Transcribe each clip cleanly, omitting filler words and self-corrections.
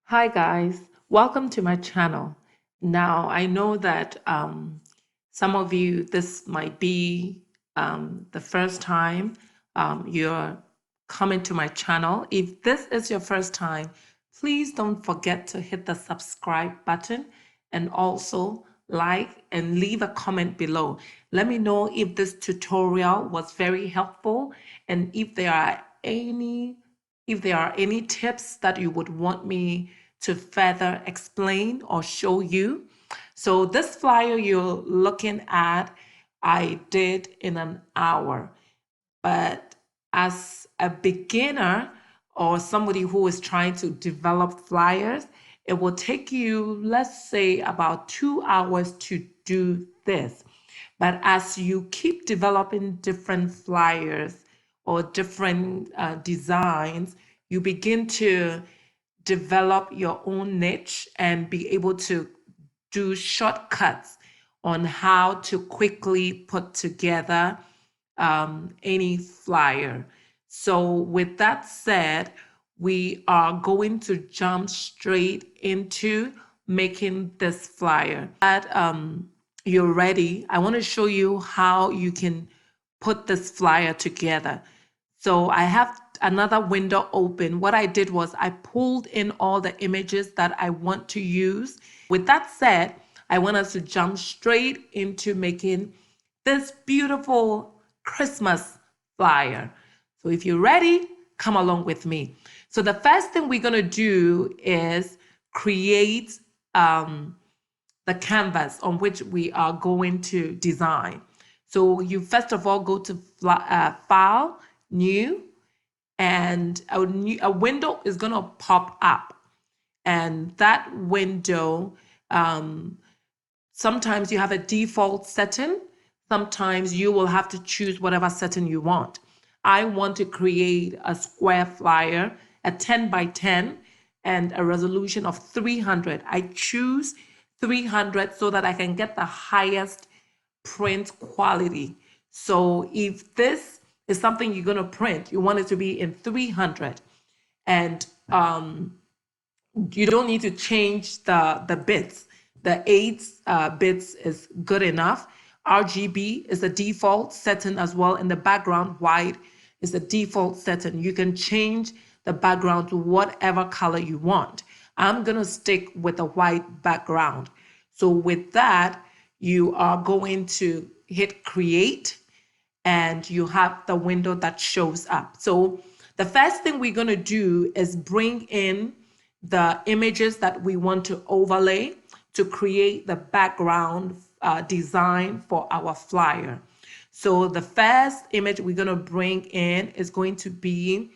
Hi guys, welcome to my channel. Now, I know that some of you, this might be the first time you're coming to my channel. If this is your first time, please don't forget to hit the subscribe button and also like and leave a comment below. Let me know if this tutorial was very helpful and if there are any tips that you would want me to further explain or show you. So this flyer you're looking at, I did in an hour. But as a beginner or somebody who is trying to develop flyers, it will take you, let's say, about 2 hours to do this. But as you keep developing different flyers or different designs, you begin to develop your own niche and be able to do shortcuts on how to quickly put together any flyer. So with that said, we are going to jump straight into making this flyer. That you're ready, I want to show you how you can put this flyer together. So I have another window open. What I did was I pulled in all the images that I want to use. With that said, I want us to jump straight into making this beautiful Christmas flyer. So if you're ready, come along with me. So the first thing we're going to do is create the canvas on which we are going to design. So you first of all go to File, New, and a window is going to pop up. And that window, sometimes you have a default setting. Sometimes you will have to choose whatever setting you want. I want to create a square flyer, a 10 by 10, and a resolution of 300. I choose 300 so that I can get the highest print quality. So if this is something you're going to print, you want it to be in 300. And you don't need to change the bits. The 8 bits is good enough. RGB is the default setting as well. In the background, white is the default setting. You can change the background to whatever color you want. I'm going to stick with a white background. So with that, you are going to hit create and you have the window that shows up. So the first thing we're going to do is bring in the images that we want to overlay to create the background design for our flyer. So the first image we're going to bring in is going to be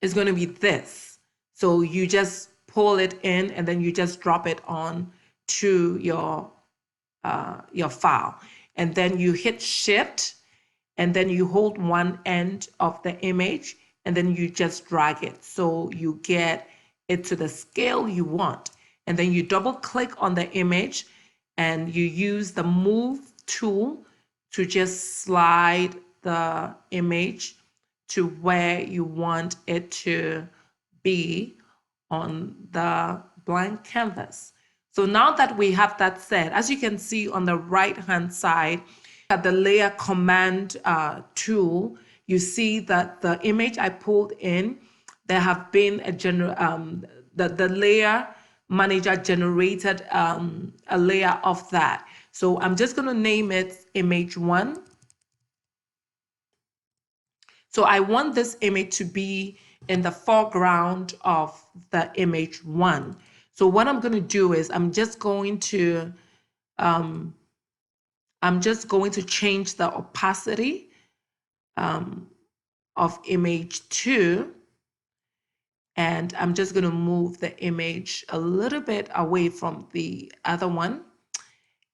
this. So you just pull it in and then you just drop it on to your file, and then you hit shift and then you hold one end of the image and then you just drag it so you get it to the scale you want, and then you double click on the image and you use the move tool to just slide the image to where you want it to be on the blank canvas. So now that we have that set, as you can see on the right hand side, at the layer command tool, you see that the image I pulled in, there have been the layer manager generated a layer of that. So I'm just going to name it image 1. So I want this image to be in the foreground of the image 1. So what I'm going to do is I'm just going to change the opacity of image 2, and I'm just going to move the image a little bit away from the other one,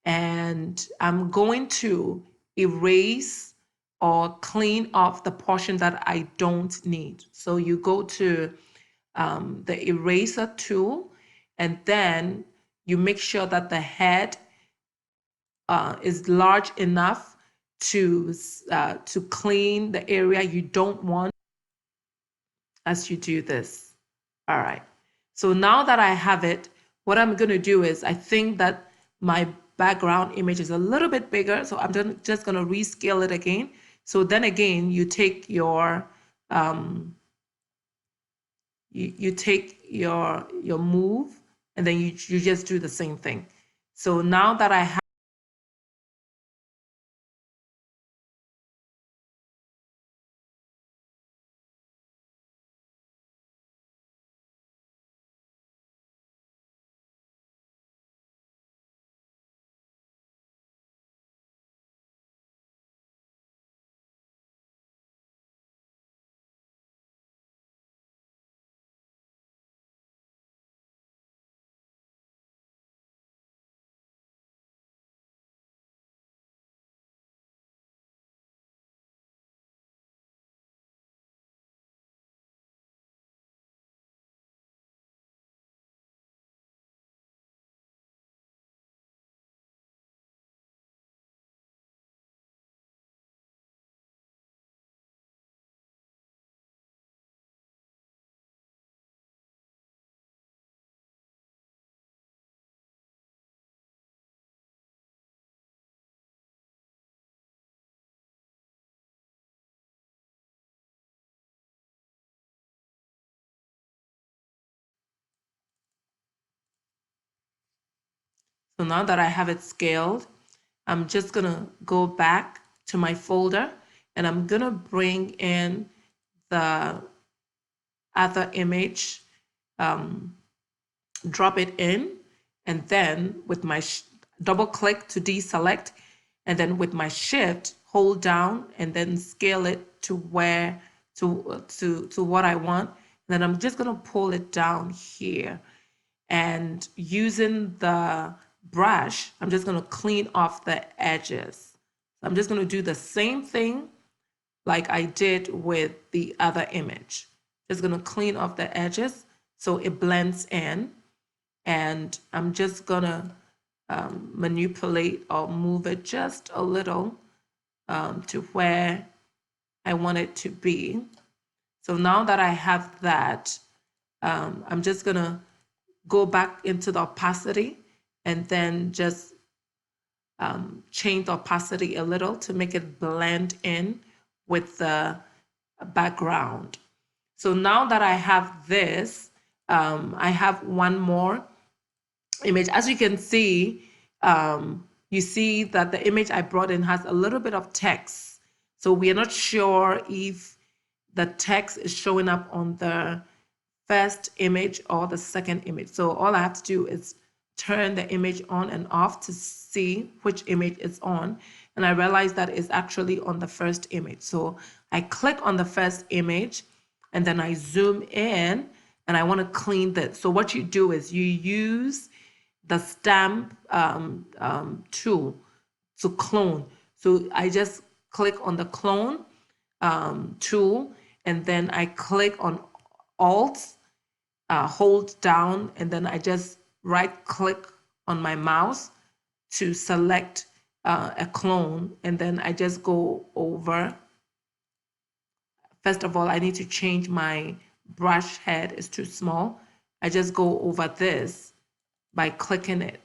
and I'm going to erase or clean off the portion that I don't need. So you go to the eraser tool, and then you make sure that the head is large enough to clean the area you don't want as you do this. All right. So now that I have it, what I'm going to do is, I think that my background image is a little bit bigger, so I'm just going to rescale it again. So then again, you take your you take your move, and then you just do the same thing. So now that I have So now that I have it scaled, I'm just gonna go back to my folder, and I'm gonna bring in the other image, drop it in, and then with my double click to deselect, and then with my shift, hold down and then scale it to where, to what I want. Then I'm just gonna pull it down here, and using the brush, I'm just gonna clean off the edges. So I'm just gonna do the same thing like I did with the other image. Just gonna clean off the edges so it blends in, and I'm just gonna manipulate or move it just a little to where I want it to be. So now that I have that, I'm just gonna go back into the opacity, and then just change the opacity a little to make it blend in with the background. So now that I have this, I have one more image. As you can see, you see that the image I brought in has a little bit of text. So we are not sure if the text is showing up on the first image or the second image. So all I have to do is turn the image on and off to see which image it's on. And I realized that it's actually on the first image. So I click on the first image, and then I zoom in, and I want to clean this. So what you do is you use the stamp tool to clone. So I just click on the clone tool, and then I click on Alt, hold down, and then I just right click on my mouse to select a clone, and then I just go over. First of all, I need to change my brush head, it's too small. I just go over this by clicking it,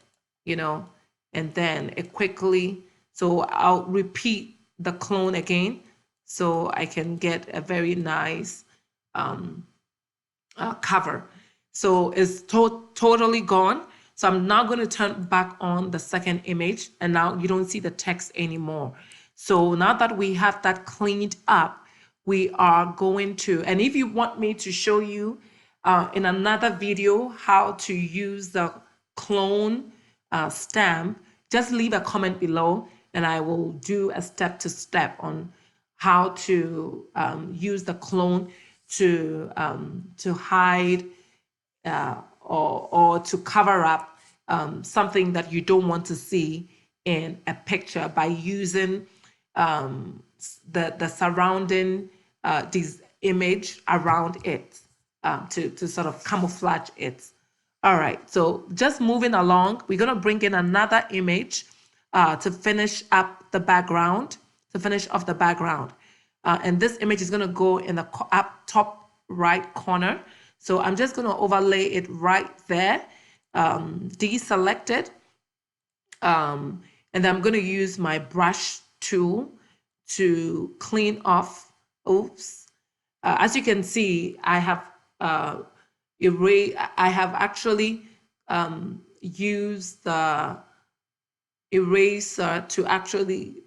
and then it quickly, so I'll repeat the clone again so I can get a very nice cover. So it's totally gone. So I'm now going to turn back on the second image, and now you don't see the text anymore. So now that we have that cleaned up, we are going to, and if you want me to show you in another video how to use the clone stamp, just leave a comment below, and I will do a step-to-step on how to use the clone to hide or to cover up something that you don't want to see in a picture by using the surrounding this image around it to sort of camouflage it. All right, so just moving along, we're going to bring in another image to finish up the background, to finish off the background. And this image is going to go in the up top right corner. So I'm just going to overlay it right there, deselect it, and then I'm going to use my brush tool to clean off. Oops. As you can see, I have I have actually used the eraser to actually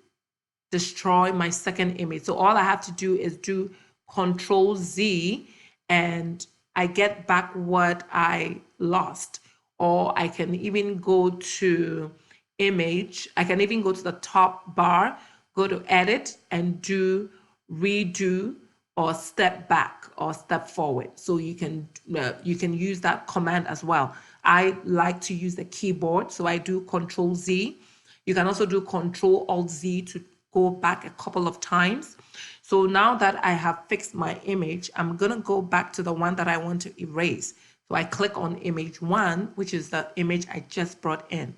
destroy my second image. So all I have to do is do Control Z, and I get back what I lost. Or I can even go to image. I can even go to the top bar, go to edit, and do redo or step back or step forward. So you can use that command as well. I like to use the keyboard, so I do Control Z. You can also do Control Alt Z to go back a couple of times. So now that I have fixed my image, I'm gonna go back to the one that I want to erase. So I click on image 1, which is the image I just brought in.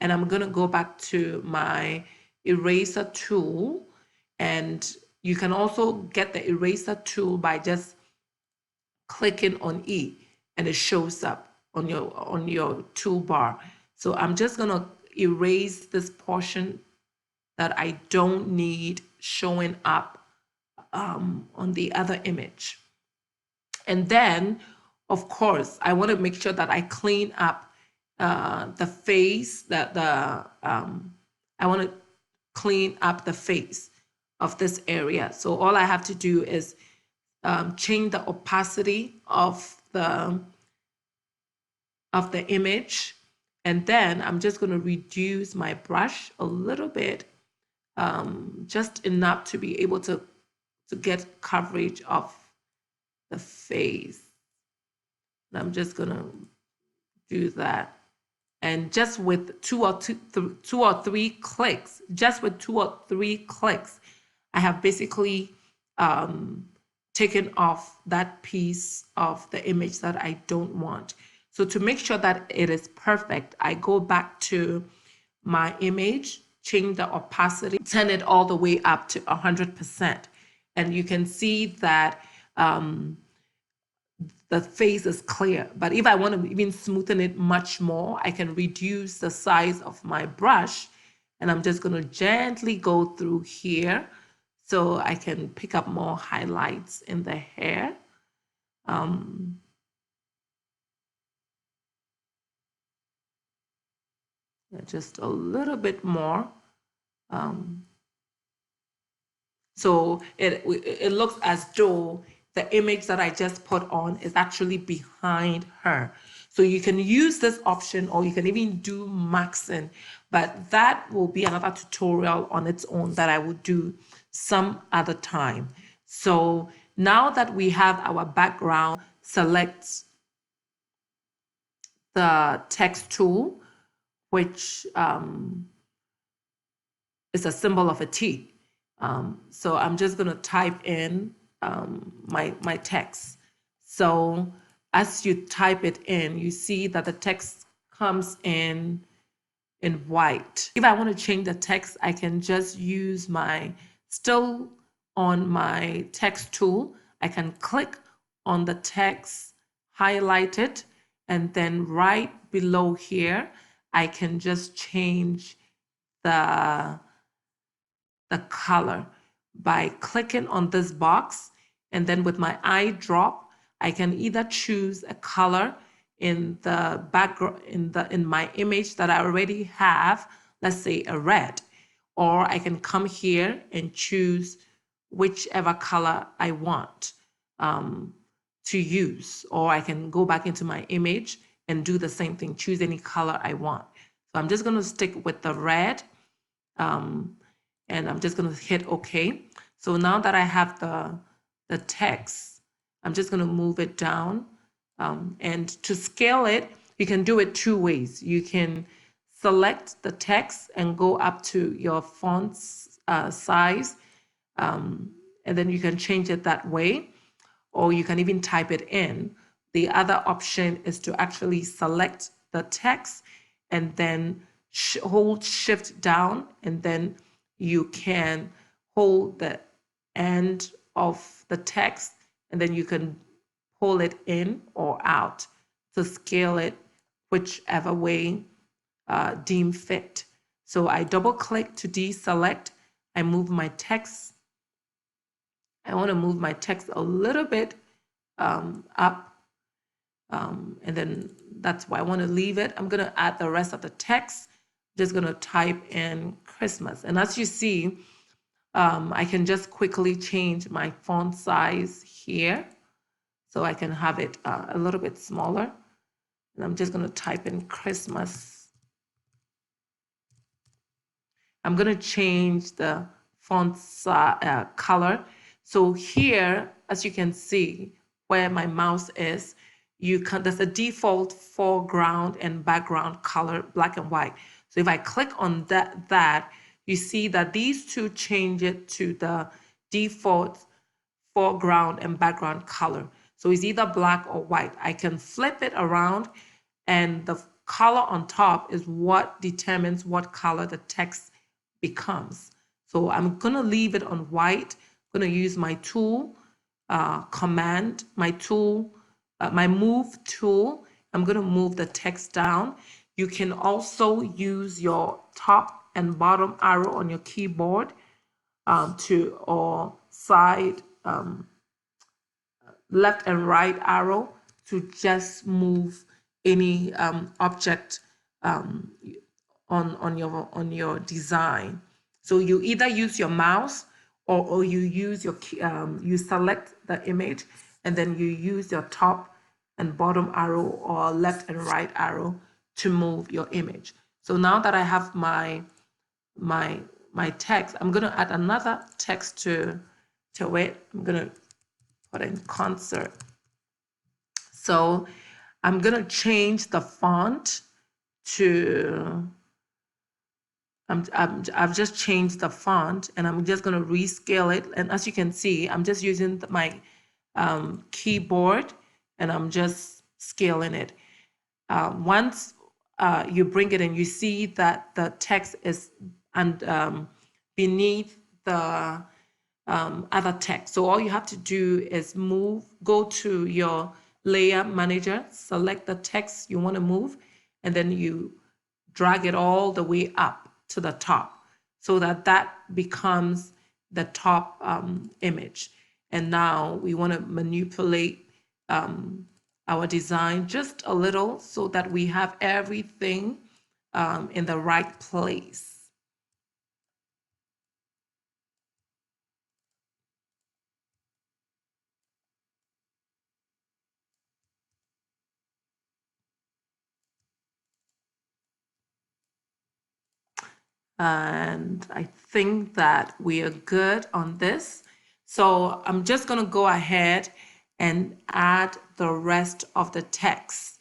And I'm gonna go back to my eraser tool, and you can also get the eraser tool by just clicking on E, and it shows up on your toolbar. So I'm just gonna erase this portion that I don't need showing up on the other image. And then, of course, I want to make sure that I clean up the face, I want to clean up the face of this area. So all I have to do is change the opacity of the image, and then I'm just going to reduce my brush a little bit, just enough to be able to get coverage of the face. And I'm just going to do that. And just with two or three clicks, I have basically taken off that piece of the image that I don't want. So to make sure that it is perfect, I go back to my image, change the opacity, turn it all the way up to 100%. And you can see that the face is clear. But if I want to even smoothen it much more, I can reduce the size of my brush, and I'm just going to gently go through here so I can pick up more highlights in the hair. Just a little bit more. So it looks as though the image that I just put on is actually behind her. So you can use this option, or you can even do maxing, but that will be another tutorial on its own that I will do some other time. So now that we have our background, select the text tool, which is a symbol of a T. So I'm just going to type in my text. So as you type it in, you see that the text comes in white. If I want to change the text, I can just use still on my text tool, I can click on the text, highlight it, and then right below here, I can just change the color by clicking on this box, and then with my eyedrop, I can either choose a color in the background in my image that I already have, let's say a red, or I can come here and choose whichever color I want to use, or I can go back into my image and do the same thing, choose any color I want. So I'm just going to stick with the red. And I'm just going to hit OK. So now that I have the text, I'm just going to move it down. And to scale it, you can do it two ways. You can select the text and go up to your font size, and then you can change it that way, or you can even type it in. The other option is to actually select the text and then hold Shift down, and then you can hold the end of the text, and then you can pull it in or out to scale it whichever way deem fit. So I double click to deselect. I move my text. I want to move my text a little bit up. And then that's why I want to leave it. I'm going to add the rest of the text. Just going to type in Christmas. And as you see, I can just quickly change my font size here. So I can have it a little bit smaller. And I'm just going to type in Christmas. I'm going to change the font color. So here, as you can see, where my mouse is, there's a default foreground and background color, black and white. So if I click on that, you see that these two change it to the default foreground and background color. So it's either black or white. I can flip it around, and the color on top is what determines what color the text becomes. So I'm going to leave it on white. I'm going to use my tool command, my move tool. I'm going to move the text down. You can also use your top and bottom arrow on your keyboard or side left and right arrow to just move any object on your design. So you either use your mouse or you use your you select the image and then you use your top and bottom arrow or left and right arrow to move your image. So now that I have my text, I'm going to add another text to it. I'm going to put in concert. So I'm going to change the font to I've just changed the font, and I'm just going to rescale it. And as you can see, I'm just using my keyboard, and I'm just scaling it. Once you bring it in, you see that the text is beneath the other text. So all you have to do is go to your layer manager, select the text you want to move, and then you drag it all the way up to the top so that becomes the top image. And now we want to manipulate our design just a little so that we have everything in the right place. And I think that we are good on this. So I'm just going to go ahead and add the rest of the text.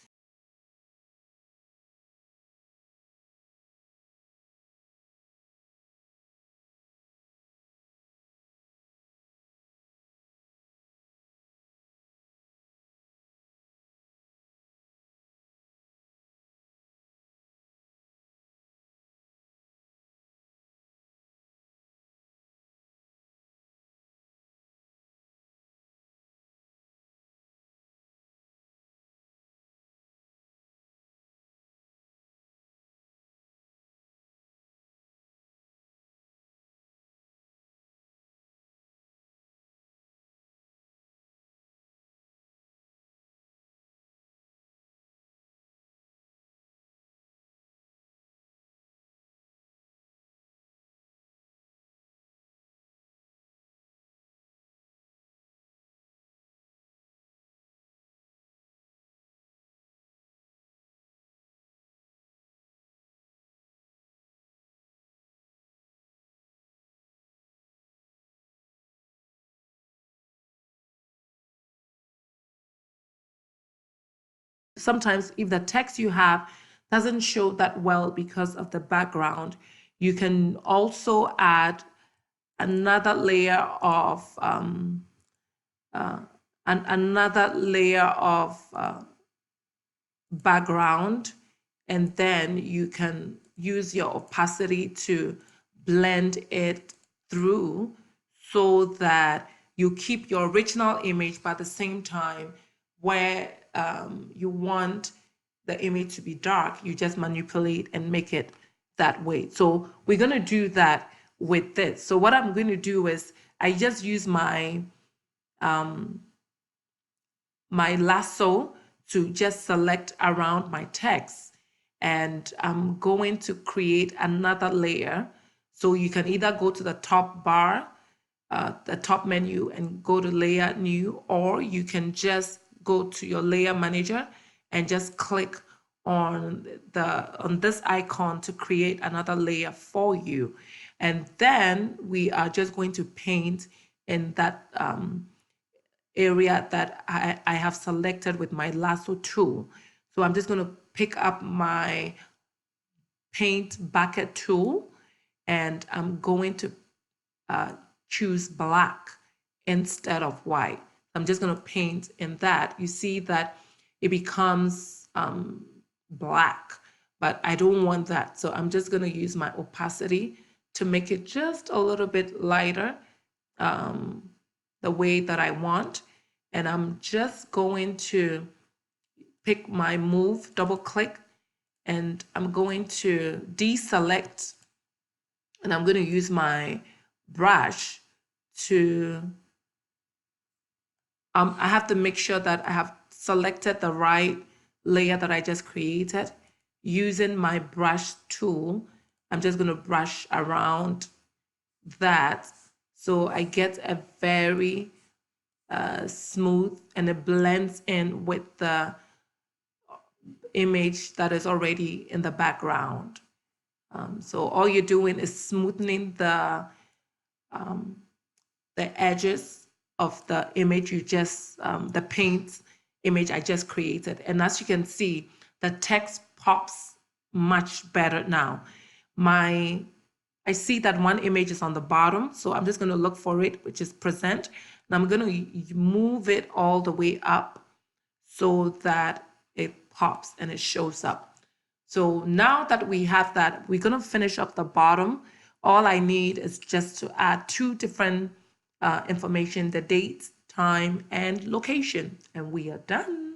Sometimes if the text you have doesn't show that well because of the background, you can also add another layer of background, and then you can use your opacity to blend it through so that you keep your original image, but at the same time where you want the image to be dark, you just manipulate and make it that way. So we're going to do that with this. So what I'm going to do is I just use my my lasso to just select around my text, and I'm going to create another layer. So you can either go to the top bar, the top menu, and go to layer new, or you can just go to your layer manager and just click on this icon to create another layer for you. And then we are just going to paint in that area that I have selected with my lasso tool. So I'm just going to pick up my paint bucket tool, and I'm going to choose black instead of white. I'm just going to paint in that. You see that it becomes black, but I don't want that. So I'm just going to use my opacity to make it just a little bit lighter, the way that I want. And I'm just going to pick my move, double click, and I'm going to deselect, and I'm going to use my brush to, I have to make sure that I have selected the right layer that I just created. Using my brush tool, I'm just going to brush around that so I get a very smooth, and it blends in with the image that is already in the background. So all you're doing is smoothing the edges of the image you just, the paint image I just created. And as you can see, the text pops much better now. I see that one image is on the bottom, so I'm just going to look for it, which is present. And I'm going to move it all the way up so that it pops and it shows up. So now that we have that, we're going to finish up the bottom. All I need is just to add two different information, the date, time, and location, and we are done.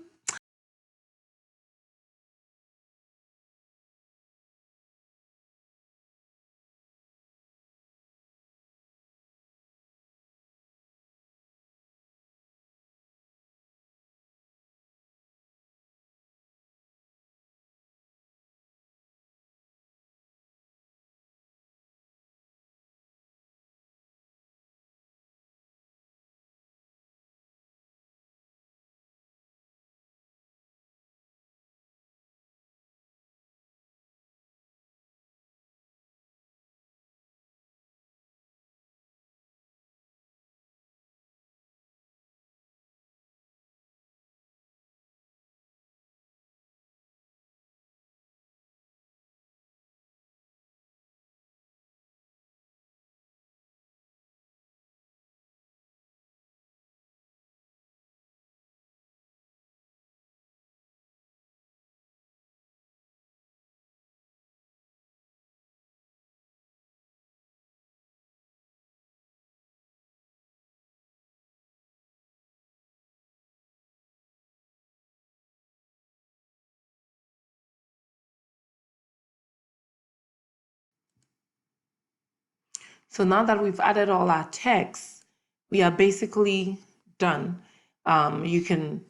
So now that we've added all our text, we are basically done. You can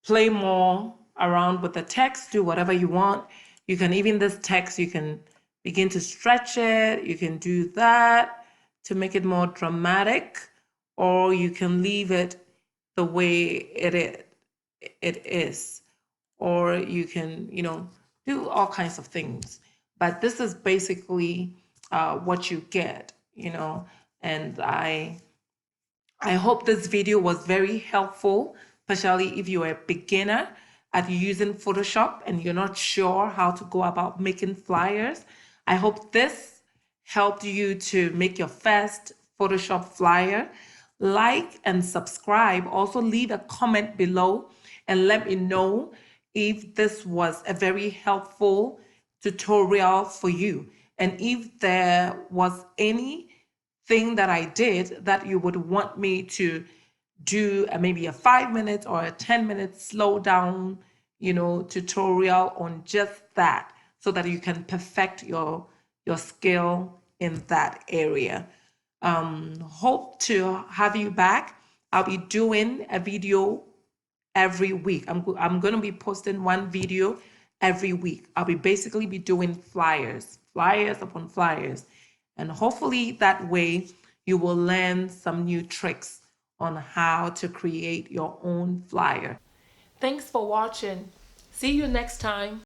play more around with the text, do whatever you want. You can, even this text, you can begin to stretch it. You can do that to make it more dramatic, or you can leave it the way it is, or you can, do all kinds of things. But this is basically what you get, and I hope this video was very helpful, especially if you're a beginner at using Photoshop and you're not sure how to go about making flyers. I hope this helped you to make your first Photoshop flyer. Like and subscribe. Also leave a comment below and let me know if this was a very helpful tutorial for you, and if there was any thing that I did that you would want me to do maybe a 5 minute or a 10-minute slow down, tutorial on just that, so that you can perfect your skill in that area. Hope to have you back. I'll be doing a video every week. I'm going to be posting one video every week. I'll basically be doing flyers upon flyers. And hopefully that way you will learn some new tricks on how to create your own flyer. Thanks for watching. See you next time.